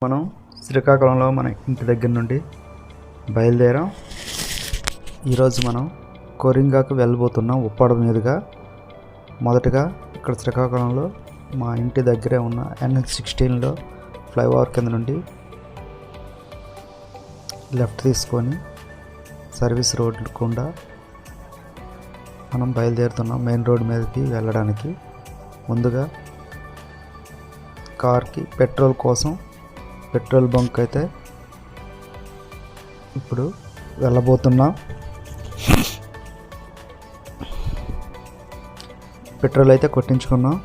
మనం శ్రీకాకుళంలో మన ఇంటి దగ్గర నుండి బయలుదేరాం. ఈరోజు మనం కోరింగాకు వెళ్ళబోతున్నాం. ఉప్పాడ మీదుగా మొదటగా ఇక్కడ శ్రీకాకుళంలో మా ఇంటి దగ్గరే ఉన్న NH16లో ఫ్లైఓవర్ కింద నుండి లెఫ్ట్ తీసుకొని సర్వీస్ రోడ్ గుండా మనం బయలుదేరుతున్నాం. మెయిన్ రోడ్ మీదకి వెళ్ళడానికి ముందుగా కార్కి పెట్రోల్ కోసం పెట్రోల్ బంక్ అయితే ఇప్పుడు వెళ్ళబోతున్నాం. పెట్రోల్ అయితే కొట్టించుకున్నాం.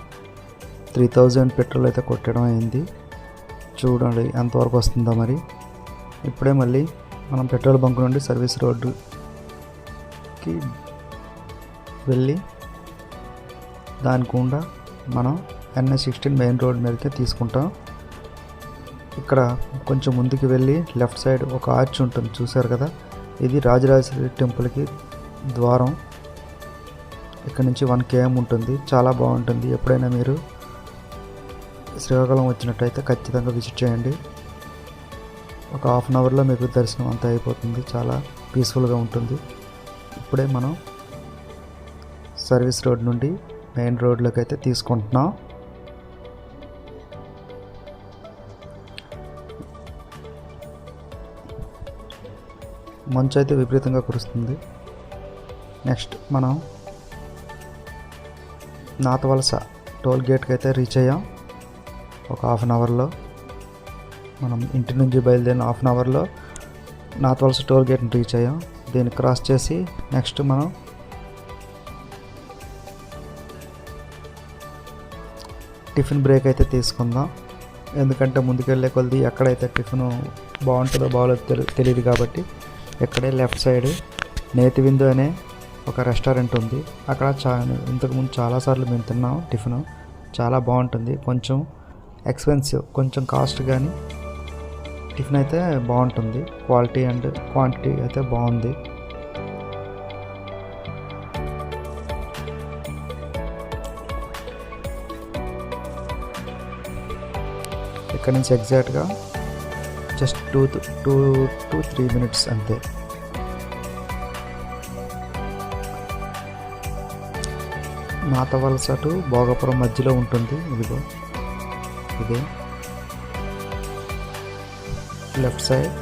3000 పెట్రోల్ అయితే కొట్టడం అయింది. చూడండి ఎంతవరకు వస్తుందో. మరి ఇప్పుడే మళ్ళీ మనం పెట్రోల్ బంక్ నుండి సర్వీస్ రోడ్డుకి వెళ్ళి దాని గుండా మనం NH16 మెయిన్ రోడ్ మీదకే తీసుకుంటాం. ఇక్కడ కొంచెం ముందుకు వెళ్ళి లెఫ్ట్ సైడ్ ఒక ఆర్చ్ ఉంటుంది, చూసారు కదా. ఇది రాజరాజేశ్వరి టెంపుల్కి ద్వారం. ఇక్కడ నుంచి 1 km ఉంటుంది. చాలా బాగుంటుంది. ఎప్పుడైనా మీరు శ్రీకాకుళం వచ్చినట్టయితే ఖచ్చితంగా విజిట్ చేయండి. ఒక హాఫ్ అన్ అవర్లో మీకు దర్శనం అంతా అయిపోతుంది. చాలా పీస్ఫుల్గా ఉంటుంది. ఇప్పుడే మనం సర్వీస్ రోడ్ నుండి మెయిన్ రోడ్లోకి అయితే తీసుకుంటున్నాం. మంచు అయితే విపరీతంగా కురుస్తుంది. నెక్స్ట్ మనం నాతవలస టోల్ గేట్కి అయితే రీచ్ అయ్యాం. ఒక హాఫ్ అన్ అవర్లో మనం ఇంటి నుంచి బయలుదేరిన హాఫ్ అన్ అవర్లో నాతవలస టోల్ గేట్ని రీచ్ అయ్యాం. దీన్ని క్రాస్ చేసి నెక్స్ట్ మనం టిఫిన్ బ్రేక్ అయితే తీసుకుందాం. ఎందుకంటే ముందుకెళ్ళే కొద్ది ఎక్కడైతే టిఫిన్ బాగుంటుందో బాగోలేదో తెలియదు కాబట్టి ఇక్కడే లెఫ్ట్ సైడ్ నేతి విందు అనే ఒక రెస్టారెంట్ ఉంది. అక్కడ ఇంతకుముందు చాలాసార్లు మేము తిన్నాం. టిఫిన్ చాలా బాగుంటుంది. కొంచెం ఎక్స్పెన్సివ్, కొంచెం కాస్ట్, కానీ టిఫిన్ అయితే బాగుంటుంది. క్వాలిటీ అండ్ క్వాంటిటీ అయితే బాగుంది. ఇక్కడ నుంచి ఎగ్జాక్ట్గా జస్ట్ 2 to 3 minutes అంతే. నాతవలస టు భోగాపురం మధ్యలో ఉంటుంది. ఇదిగో ఇదే లెఫ్ట్ సైడ్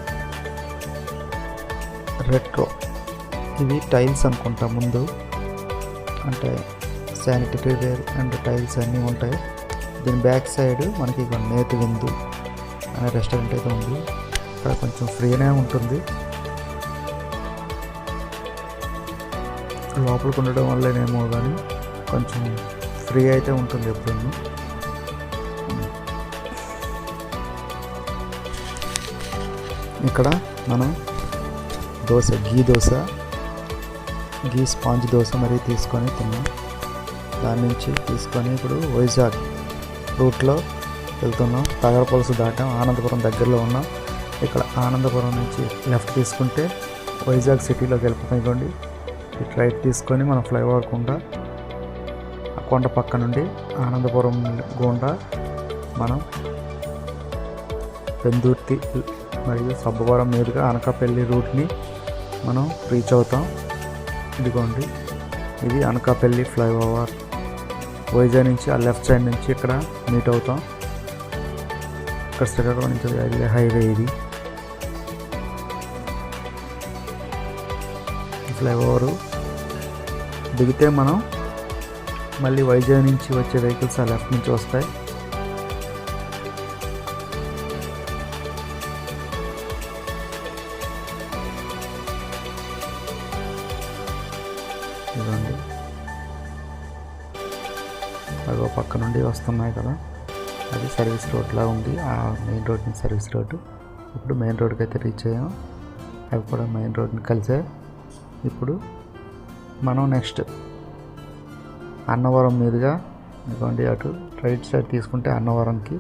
రెట్రో. ఇవి టైల్స్ అనుకుంటా. ముందు అంటే శానిటరీ వేర్ అండ్ టైల్స్ అన్నీ ఉంటాయి. దీని బ్యాక్ సైడ్ మనకి నేతి విందు అనే రెస్టారెంట్ అయితే ఉంది. ఇక్కడ కొంచెం ఫ్రీనే ఉంటుంది. లోపలికి ఉండడం వల్లనేమో కానీ కొంచెం ఫ్రీ అయితే ఉంటుంది ఎప్పుడూ. ఇక్కడ మనం దోశ, గీ స్పాంజ్ దోశ మరీ తీసుకొని తిన్నాం. దాని నుంచి తీసుకొని ఇప్పుడు వైజాగ్ రూట్లో వెళ్తున్నాం. తగరపులుసు దాటాం. ఆనందపురం దగ్గరలో ఉన్నాం. ఇక్కడ ఆనందపురం నుంచి లెఫ్ట్ తీసుకుంటే వైజాగ్ సిటీలోకి వెళ్ళిపోతాం. ఇవ్వండి, ఇటు రైట్ తీసుకొని మనం ఫ్లైఓవర్ గుండా ఆ కొండ పక్క నుండి ఆనందపురం గుండా మనం పెందుర్తి మరియు సబ్బవరం మీదుగా అనకాపల్లి రూట్ని మనం రీచ్ అవుతాం. ఇదిగోండి, ఇది అనకాపల్లి ఫ్లైఓవర్. వైజాగ్ నుంచి ఆ లెఫ్ట్ సైడ్ నుంచి ఇక్కడ మీట్ అవుతాం. ఇక్కడ శ్రీకాకుళం నుంచి వెళ్ళే హైవే ఇది. ఫ్లైఓవరు దిగితే మనం మళ్ళీ వైజాగ్ నుంచి వచ్చే వెహికల్స్ ఆ లెఫ్ట్ నుంచి వస్తాయి. ఇదండి, అదో పక్క నుండి వస్తున్నాయి కదా, అది సర్వీస్ రోడ్లా ఉంది. ఆ మెయిన్ రోడ్ నుంచి సర్వీస్ రోడ్డు. ఇప్పుడు మెయిన్ రోడ్కి అయితే రీచ్ అయ్యాం. అవి కూడా మెయిన్ రోడ్ని కలిసే. ఇప్పుడు మనం నెక్స్ట్ అన్నవరం మీదుగా ఇదిగోండి అటు రైట్ సైడ్ తీసుకుంటే అన్నవరంకి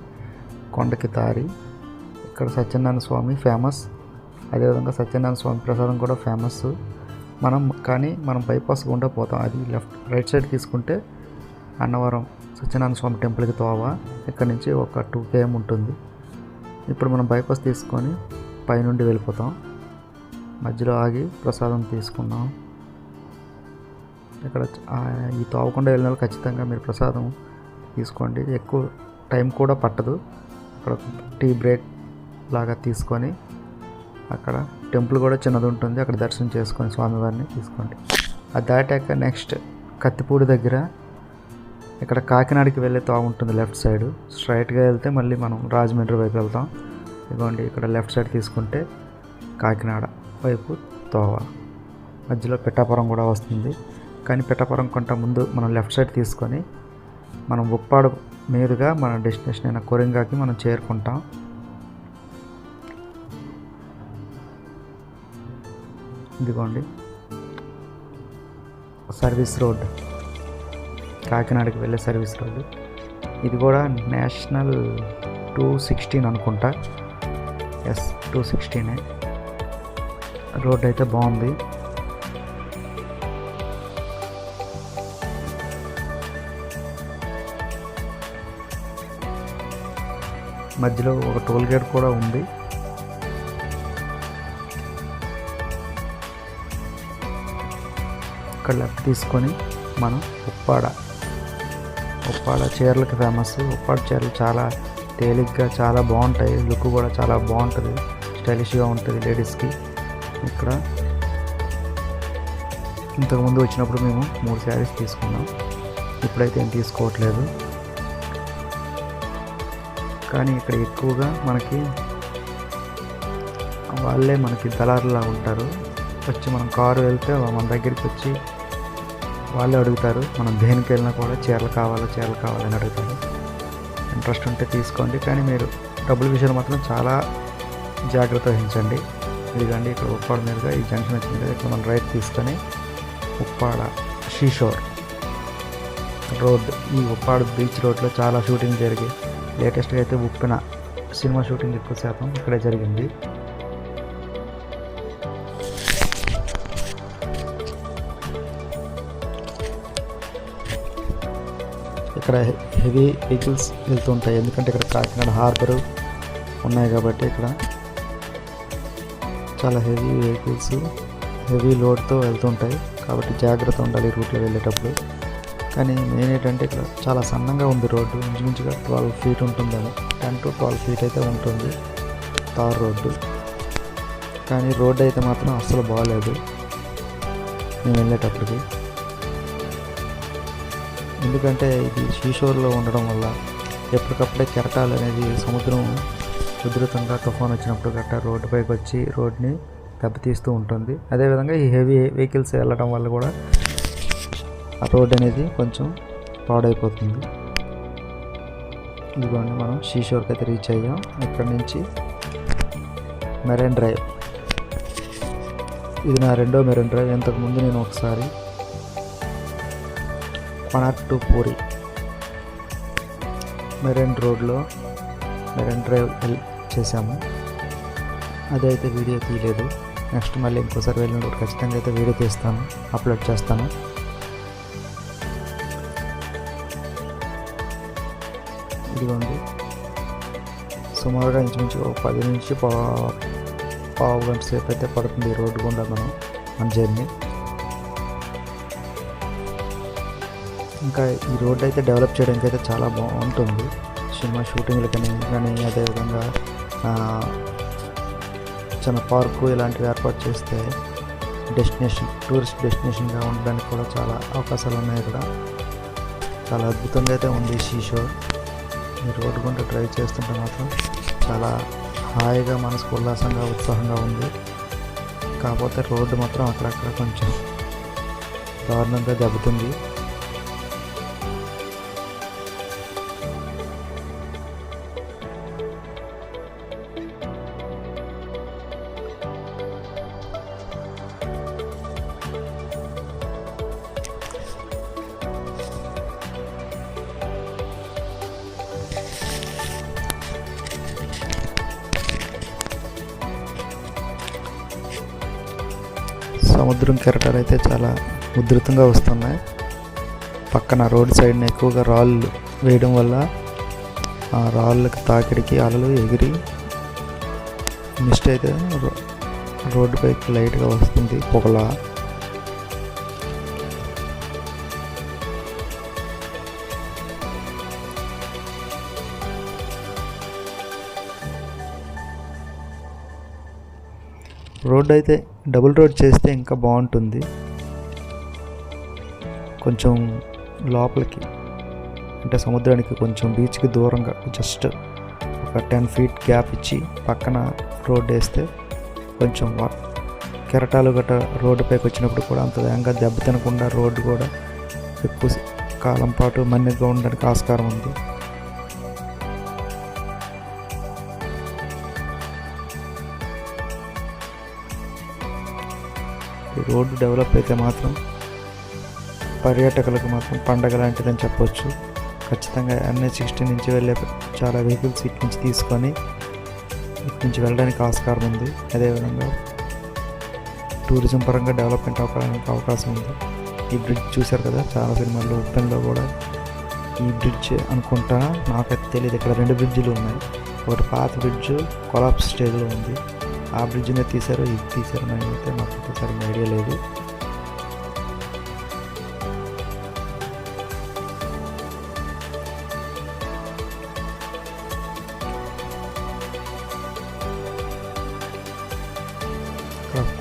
కొండకి దారి. ఇక్కడ సత్యనారాయణ స్వామి ఫేమస్. అదేవిధంగా సత్యనారాయణ స్వామి ప్రసాదం కూడా ఫేమస్. మనం బైపాస్ గుండా పోతాం. అది రైట్ సైడ్ తీసుకుంటే అన్నవరం సత్యనారాయణ స్వామి టెంపుల్కి తోవ. ఇక్కడ నుంచి ఒక 2 km ఉంటుంది. ఇప్పుడు మనం బైపాస్ తీసుకొని పైనుండి వెళ్ళిపోతాం. మధ్యలో ఆగి ప్రసాదం తీసుకున్నాం. ఇక్కడ ఈ తోవకుండా వెళ్ళిన వాళ్ళు ఖచ్చితంగా మీరు ప్రసాదం తీసుకోండి. ఎక్కువ టైం కూడా పట్టదు. అక్కడ టీ బ్రేక్ లాగా తీసుకొని అక్కడ టెంపుల్ కూడా చిన్నది ఉంటుంది, అక్కడ దర్శనం చేసుకొని స్వామివారిని తీసుకోండి. అది దాటాక నెక్స్ట్ కత్తిపూడి దగ్గర ఇక్కడ కాకినాడకి వెళ్ళే తోవ ఉంటుంది. లెఫ్ట్ సైడ్ స్ట్రైట్గా వెళ్తే మళ్ళీ మనం రాజమండ్రి వైపు వెళ్తాం. ఇదిగోండి ఇక్కడ లెఫ్ట్ సైడ్ తీసుకుంటే కాకినాడ వైపు తోవ. మధ్యలో పిఠాపురం కూడా వస్తుంది. కానీ పిఠాపురం కొంత ముందు మనం లెఫ్ట్ సైడ్ తీసుకొని మనం ఉప్పాడు మీదుగా మన డెస్టినేషన్ అయిన కొరింగాకి మనం చేరుకుంటాం. ఇదిగోండి సర్వీస్ రోడ్, కాకినాడకి వెళ్ళే సర్వీస్ రోడ్డు. ఇది కూడా నేషనల్ 216 అనుకుంటా. ఎస్ 216 రోడ్ అయితే బాగుంది. మధ్యలో ఒక టోల్ గేట్ కూడా ఉంది. ఇక్కడ లెఫ్ట్ తీసుకొని మనం ఉప్పాడ చీరలకు ఫేమస్. ఉప్పాడ చీరలు చాలా తేలిగ్గా చాలా బాగుంటాయి. లుక్ కూడా చాలా బాగుంటుంది, స్టైలిష్గా ఉంటుంది లేడీస్కి. ఇక్కడ ఇంతకుముందు వచ్చినప్పుడు మేము 3 శారీస్ తీసుకున్నాం. ఇప్పుడైతే ఏం తీసుకోవట్లేదు. కానీ ఇక్కడ ఎక్కువగా మనకి వాళ్ళే మనకి దళారులా ఉంటారు. వచ్చి మనం కారు వెళ్తే మన దగ్గరికి వచ్చి వాళ్ళే అడుగుతారు. మనం దేనికి వెళ్ళినా కూడా చీరలు కావాలని అడుగుతారు. ఇంట్రెస్ట్ ఉంటే తీసుకోండి, కానీ మీరు డబ్బుల విషయంలో మాత్రం చాలా జాగ్రత్త వహించండి. ఇదిగండి ఇక్కడ ఉప్పాడ మీదుగా ఈ జంక్షన్ వచ్చింది కదా, ఇక్కడ మనం రైట్ తీసుకొని ఉప్పాడ షీషోర్ రోడ్, ఈ ఉప్పాడ బీచ్ రోడ్లో చాలా షూటింగ్ జరిగి లేటెస్ట్గా అయితే ఉప్పెన సినిమా షూటింగ్ ఎక్కువ శాతం ఇక్కడే జరిగింది. ఇక్కడ హెవీ వెహికల్స్ వెళ్తుంటాయి, ఎందుకంటే ఇక్కడ కాకినాడ హార్బరు ఉన్నాయి కాబట్టి ఇక్కడ చాలా హెవీ వెహికల్స్ హెవీ లోడ్తో వెళ్తుంటాయి. కాబట్టి జాగ్రత్త ఉండాలి రూట్లో వెళ్ళేటప్పుడు. కానీ మెయిన్ ఏంటంటే ఇక్కడ చాలా సన్నంగా ఉంది రోడ్డు. ఇంచుమించుగా 12 feet ఉంటుందని, 10 to 12 feet అయితే ఉంటుంది తార్ రోడ్డు. కానీ రోడ్డు అయితే మాత్రం అస్సలు బాగాలేదు మేము వెళ్ళేటప్పటికి. ఎందుకంటే ఇది షీషోర్లో ఉండడం వల్ల ఎప్పటికప్పుడే కెరటాలు అనేది సముద్రం ఉధృతంగా తుఫాన్ వచ్చినప్పుడు గట్టా రోడ్డుపైకి వచ్చి రోడ్ని దెబ్బతీస్తూ ఉంటుంది. అదేవిధంగా ఈ హెవీ వెహికల్స్ వెళ్ళడం వల్ల కూడా ఆ రోడ్ అనేది కొంచెం పాడైపోతుంది. ఇదిగోండి మనం షీషోర్కి అయితే రీచ్ అయ్యాం. ఇక్కడ నుంచి మెరైన్ డ్రైవ్, ఇది నా 2వ మెరైన్ డ్రైవ్. ఇంతకుముందు నేను ఒకసారి పనార్ టు పూరి మెరైన్ రోడ్లో మెరైన్ డ్రైవ్ చేసాము. అదైతే వీడియో తీయలేదు. నెక్స్ట్ మళ్ళీ ఇంకోసారి వెళ్ళినప్పుడు ఖచ్చితంగా అయితే వీడియో తీస్తాను, అప్లోడ్ చేస్తాను. ఇదిగోండి సుమారుగా ఇంచుమించు 10 నుంచి పావు గంట సేపు అయితే పడుతుంది రోడ్డు గుండా మన జర్నీ. ఇంకా ఈ రోడ్ అయితే డెవలప్ చేయడానికి అయితే చాలా బాగుంటుంది సినిమా షూటింగ్లు కానీ అదేవిధంగా చిన్న పార్కు ఇలాంటివి ఏర్పాటు చేస్తే టూరిస్ట్ డెస్టినేషన్గా ఉండడానికి కూడా చాలా అవకాశాలు ఉన్నాయి. ఇక్కడ చాలా అద్భుతంగా అయితే ఉంది షీషోర్. ఈ రోడ్డు గుండా డ్రైవ్ చేస్తుంటే మాత్రం చాలా హాయిగా మనసుకు ఉల్లాసంగా ఉత్సాహంగా ఉంది. కాకపోతే రోడ్డు మాత్రం అక్కడక్కడ కొంచెం దారుణంగా దెబ్బతుంది. సముద్రం కెరటాలు అయితే చాలా ఉధృతంగా వస్తున్నాయి. పక్కన రోడ్ సైడ్ని ఎక్కువగా రాళ్ళు వేయడం వల్ల ఆ రాళ్ళకి తాకిడికి అలలు ఎగిరి మిస్ట్ అయితే రోడ్డుపైకి లైట్గా వస్తుంది పొగలా. రోడ్ అయితే డబుల్ రోడ్ చేస్తే ఇంకా బాగుంటుంది. కొంచెం లోపలికి అంటే సముద్రానికి కొంచెం బీచ్కి దూరంగా జస్ట్ ఒక 10 feet గ్యాప్ ఇచ్చి పక్కన రోడ్ వేస్తే కొంచెం కెరటాలు గట్ట రోడ్డుపైకి వచ్చినప్పుడు కూడా అంత వేగంగా దెబ్బ తినకుండా రోడ్డు కూడా ఎక్కువ కాలం పాటు మన్నిగా ఉండడానికి ఆస్కారం ఉంది. ఈ రోడ్డు డెవలప్ అయితే మాత్రం పర్యాటకులకు మాత్రం పండగ లాంటిదని చెప్పొచ్చు. ఖచ్చితంగా NH60 నుంచి వెళ్ళే చాలా వెహికల్స్ ఇటు నుంచి తీసుకొని ఇటు నుంచి వెళ్ళడానికి ఆస్కారం ఉంది. అదేవిధంగా టూరిజం పరంగా డెవలప్మెంట్ అవ్వడానికి అవకాశం ఉంది. ఈ బ్రిడ్జ్ చూశారు కదా, చాలా సినిమాల్లో ఉప్పెన్లో కూడా ఈ బ్రిడ్జ్ అనుకుంటా, నాకైతే తెలియదు. ఇక్కడ 2 బ్రిడ్జిలు ఉన్నాయి. ఒకటి పాత బ్రిడ్జ్ కొలాప్స్ స్టేజ్లో ఉంది, ఆ బ్రిడ్జ్నే తీశారు, ఇది తీశారు అయితే నాకు సరిగ్గా ఐడియా లేదు.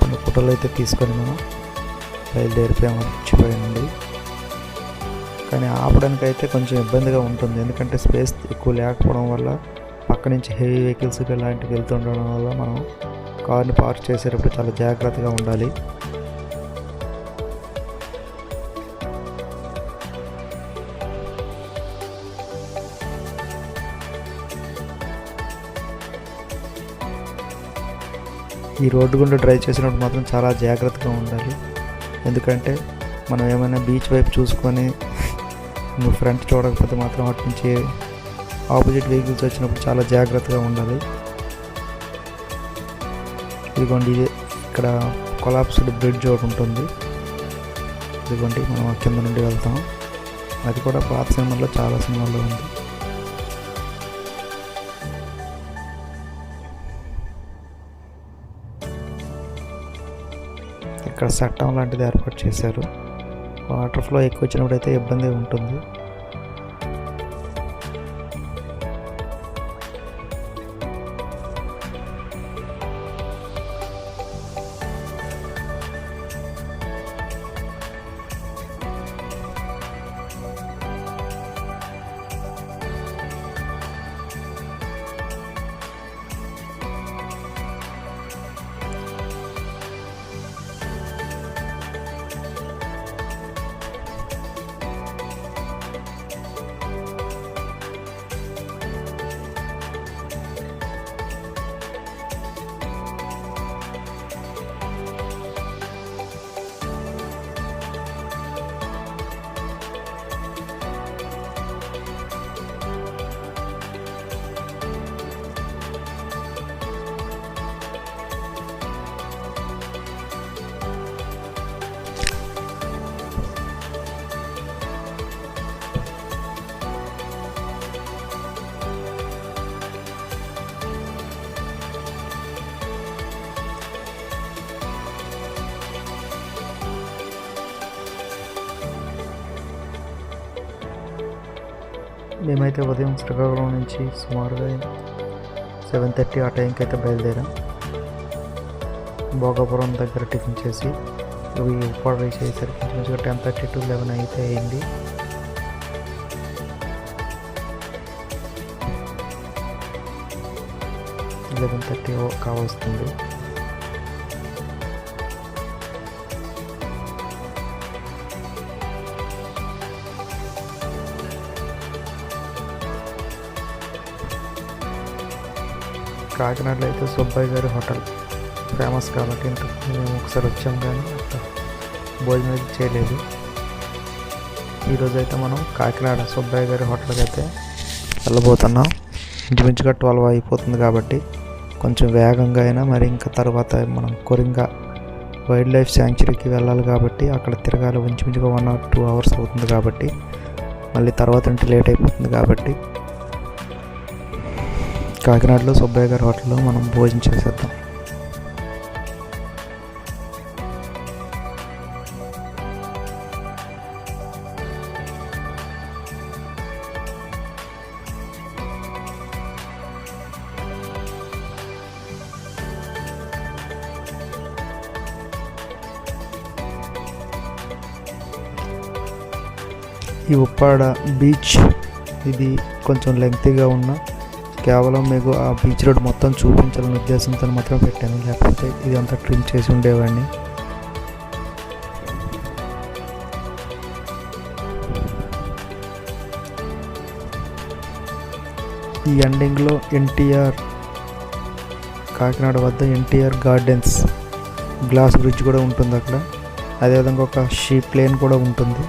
కొన్ని ఫోటోలు అయితే తీసుకొని మనం బయలుదేరిపోయాము మర్చిపోయానండి. కానీ ఆపడానికి అయితే కొంచెం ఇబ్బందిగా ఉంటుంది, ఎందుకంటే స్పేస్ ఎక్కువ లేకపోవడం వల్ల పక్క నుంచి హెవీ వెహికల్స్ ఇలాంటివి వెళ్తుండడం వల్ల మనం కార్ని పార్క్ చేసేటప్పుడు చాలా జాగ్రత్తగా ఉండాలి. ఈ రోడ్డు గుండా డ్రైవ్ చేసినప్పుడు మాత్రం చాలా జాగ్రత్తగా ఉండాలి, ఎందుకంటే మనం ఏమైనా బీచ్ వైపు చూసుకొని ఫ్రంట్ చూడకపోతే మాత్రం అటు నుంచి ఆపోజిట్ వెహికల్స్ వచ్చినప్పుడు చాలా జాగ్రత్తగా ఉండాలి. ఇదిగోండి, ఇది ఇక్కడ కొలాప్స్డ్ బ్రిడ్జ్ ఒకటి ఉంటుంది. ఇదిగోండి, మనం కింద నుండి వెళ్తాం. అది కూడా పాత సినిమాల్లో చాలా సినిమాల్లో ఉంది. ఇక్కడ చట్టం లాంటిది ఏర్పాటు చేశారు. వాటర్ ఫ్లో ఎక్కువ వచ్చినప్పుడు అయితే ఇబ్బంది ఉంటుంది. మేమైతే ఉదయం శ్రీకాకుళం నుంచి సుమారుగా 7:30 ఆ టైంకి అయితే బయలుదేరాం. భోగాపురం దగ్గర టిఫిన్ చేసి ఇవి ఉప్పాడ రీచ్ అయ్యేసరికి కొంచెం 10:30 to 11 అయితే అయింది. కావస్తుంది. కాకినాడలో అయితే సుబ్బయ్య గారి హోటల్ ఫేమస్ కాబట్టి మేము ఒకసారి వచ్చాం, కానీ భోజనం అయితే చేయలేదు. ఈరోజు అయితే మనం కాకినాడ సుబ్బయ్య గారి హోటల్కి అయితే వెళ్ళబోతున్నాం. ఇంచుమించుగా 12 అయిపోతుంది కాబట్టి కొంచెం వేగంగా అయినా, మరి ఇంకా తర్వాత మనం కొరింగ వైల్డ్ లైఫ్ శాంక్చురీకి వెళ్ళాలి కాబట్టి అక్కడ తిరగాలి. ఇంచుమించుగా 1 or 2 hours అవుతుంది కాబట్టి మళ్ళీ తర్వాత అంటే లేట్ అయిపోతుంది కాబట్టి కాకినాడలో సుబ్బయ్య గారి హోటల్లో మనం భోజనం చేసేద్దాం. ఈ ఉప్పాడ బీచ్ ఇది కొంచెం లెంగ్తీగా ఉన్న కేవలం మీకు ఆ బీచ్ రోడ్ మొత్తం చూపించాలనే ఉద్దేశంతో మాత్రం పెట్టాను, లేకపోతే ఇది అంతా ట్రిమ్ చేసి ఉండేవాడిని. ఈ ఎండింగ్లో ఎన్టీఆర్ కాకినాడ వద్ద ఎన్టీఆర్ గార్డెన్స్ గ్లాస్ బ్రిడ్జ్ కూడా ఉంటుంది అక్కడ. అదేవిధంగా ఒక షీప్ ప్లేన్ కూడా ఉంటుంది,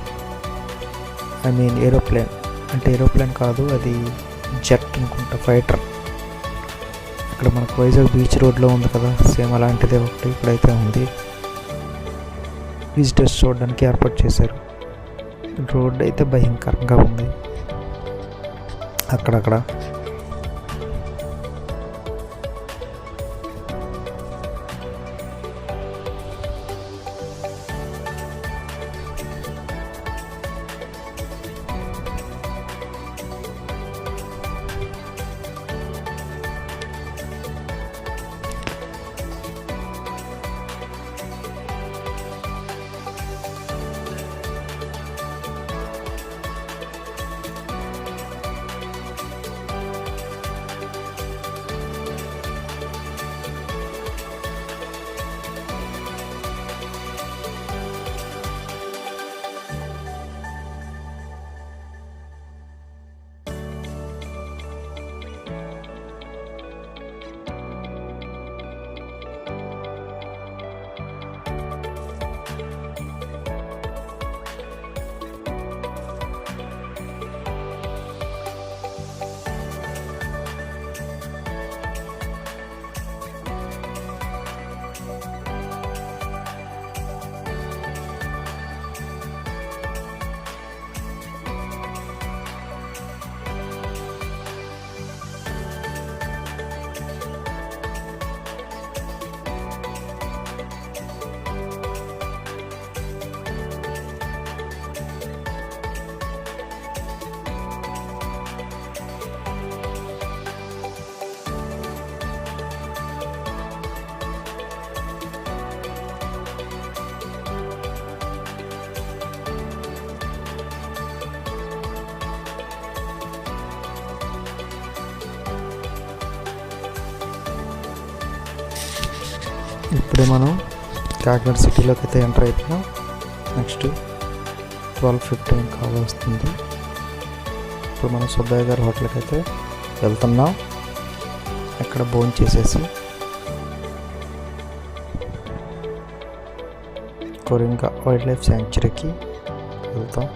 ఐ మీన్ ఏరోప్లేన్, అంటే ఏరోప్లేన్ కాదు అది జెట్ అనుకుంటా, ఫైటర్. ఇక్కడ మనకు వైజాగ్ బీచ్ రోడ్లో ఉంది కదా, సేమ్ అలాంటిదే ఒకటి ఇక్కడైతే ఉంది. విజిటర్స్ చూడడానికి ఏర్పాటు చేశారు. రోడ్ అయితే భయంకరంగా ఉంది అక్కడక్కడ. ఇప్పుడే మనం కాకినాడ సిటీలోకి అయితే ఎంటర్ అయిపోయాం. నెక్స్ట్ 12:15 కాల్ వస్తుంది. ఇప్పుడు మనం సుబ్బయ్య గారి హోటల్కి అయితే వెళ్తున్నాం. అక్కడ భోజనం చేసేసి కొరింగా వైల్డ్ లైఫ్ శాంక్చురీకి వెళ్తాం.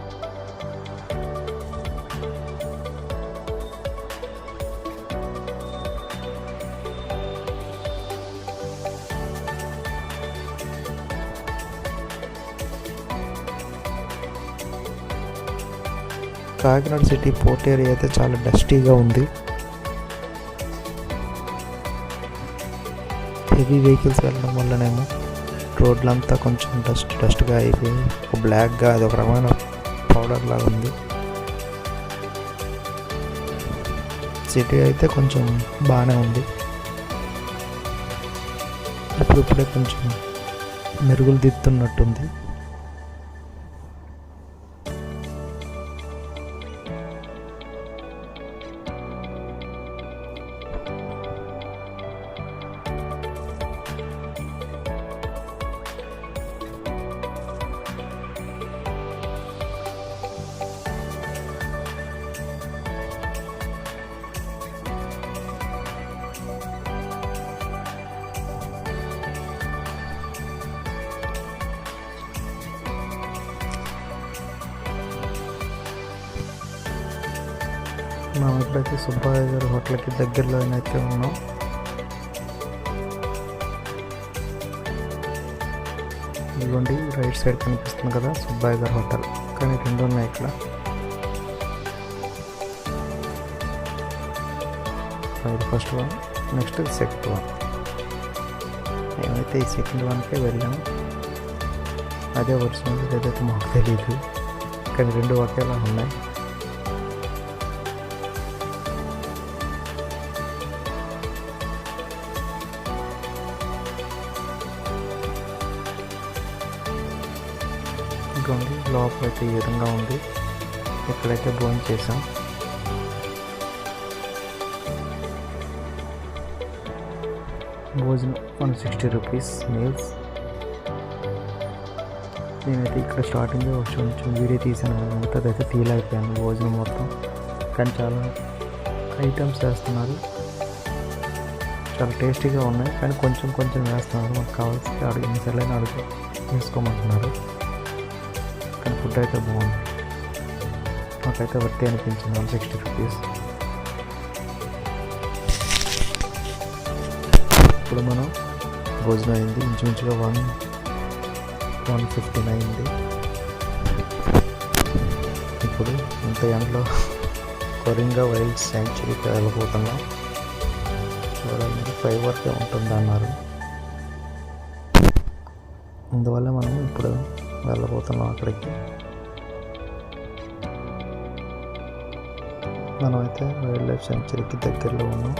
కాకినాడ సిటీ పోర్ట్ ఏరియా అయితే చాలా డస్టీగా ఉంది. హెవీ వెహికల్స్ వెళ్ళడం వల్లనేమో రోడ్లంతా కొంచెం డస్ట్గా అయిపోయి ఒక బ్లాక్గా అది ఒక రకమైన పౌడర్ లాగా ఉంది. సిటీ అయితే కొంచెం బాగానే ఉంది. ఇప్పుడిప్పుడే కొంచెం మెరుగులు దిద్దుతున్నట్టుంది. మనం ఇప్పుడైతే సుబ్బయ్య గారి హోటల్కి దగ్గరలో అయితే ఉన్నాం. ఇదిగోండి రైట్ సైడ్ కనిపిస్తుంది కదా సుబ్బయ్య గారి హోటల్, కానీ రెండు ఉన్నాయి ఇక్కడ. ఇది first one. Next second one. మేమైతే ఈ సెకండ్ వన్కే వెళ్ళాము. అదే ఒరిజినల్ ఏదైతే మాకు తెలియదు, కానీ రెండు ఒకేలా ఉన్నాయి. ఇంకోండి లోపల అయితే ఈ విధంగా ఉంది. ఇక్కడైతే భోజనం చేసాం. భోజనం 160 రూపీస్ మీల్స్. నేనైతే ఇక్కడ స్టార్టింగ్లో కొంచెం వీడియో తీసాను, అదైతే ఫీల్ అయిపోయాను భోజనం మొత్తం. కానీ చాలా ఐటమ్స్ వేస్తున్నారు, చాలా టేస్టీగా ఉన్నాయి. కానీ కొంచెం కొంచెం వేస్తున్నారు, మాకు కావాల్సి ఎన్నిసార్లైనా అడుగు వేసుకోమంటున్నారు. కానీ ఫుడ్ అయితే బాగుంది, మాకైతే వర్తి అనిపించింది. 160 రూపీస్. ఇప్పుడు మనం భోజనం అయింది, ఇంచుమించుగా 1:15 అయింది. ఇప్పుడు ఇంత ఎండలో కొరింగా వైల్డ్ శాంక్చురీకి వెళ్ళబోతున్నాం. చూడండి 5 వరకే ఉంటుంది అన్నారు, అందువల్ల మనం ఇప్పుడు వెళ్ళబోతున్నాం అక్కడికి. మనమైతే వైల్డ్ లైఫ్ శాంక్చురీకి దగ్గరలో ఉన్నాం.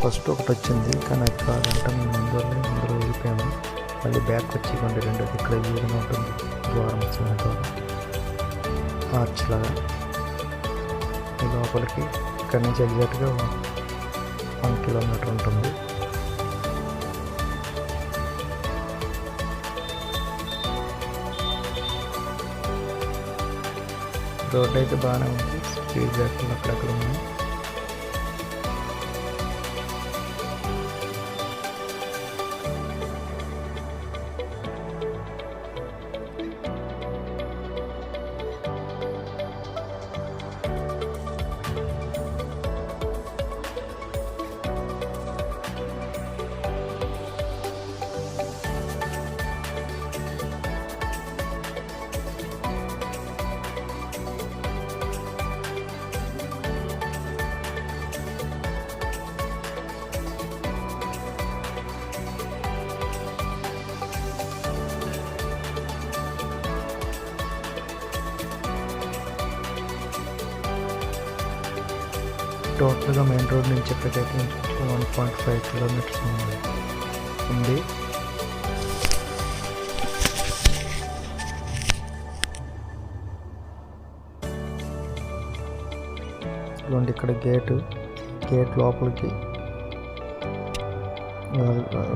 ఫస్ట్ ఒకటి వచ్చింది, కానీ అది కాదంట. మేము అందులో వెళ్ళిపోయాము. మళ్ళీ బ్యాక్ వచ్చి కొన్ని రెండు ఇక్కడ ఈ విధంగా ఉంటుంది ద్వారం, సింహద్వారం ఆర్చ్ లాగా. ఈ లోపలికి ఇక్కడ నుంచి ఎగ్జాక్ట్గా 1 కిలోమీటర్ ఉంటుంది. రోడ్ అయితే బాగానే ఉంది, స్పీడ్ బ్రేకర్లు అక్కడక్కడ ఉన్నాయి. టోటల్గా మెయిన్ రోడ్ నుంచి ఎక్కడికైతే 1.5 కిలోమీటర్స్ ఉంది. ఇదిగోండి ఇక్కడ గేట్ లోపలికి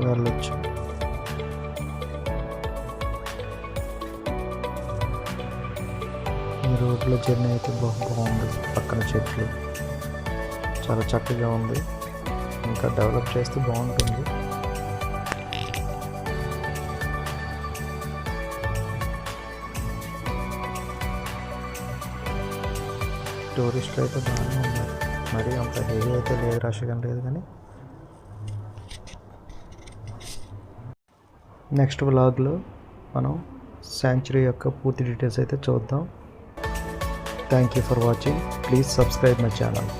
వెళ్ళొచ్చు. ఈ రోడ్లో జర్నీ అయితే బాగుంది, పక్కన చెట్లు చాలా చక్కగా ఉంది. ఇంకా డెవలప్ చేస్తే బాగుంటుంది. టూరిస్టులు అయితే బాగానే ఉన్నారు, మరి అంత హెవీ అయితే లేదు, రష్గా లేదు. కానీ నెక్స్ట్ వ్లాగ్లో మనం శాంక్చురీ యొక్క పూర్తి డీటెయిల్స్ అయితే చూద్దాం. Thank you for watching. Please subscribe my channel.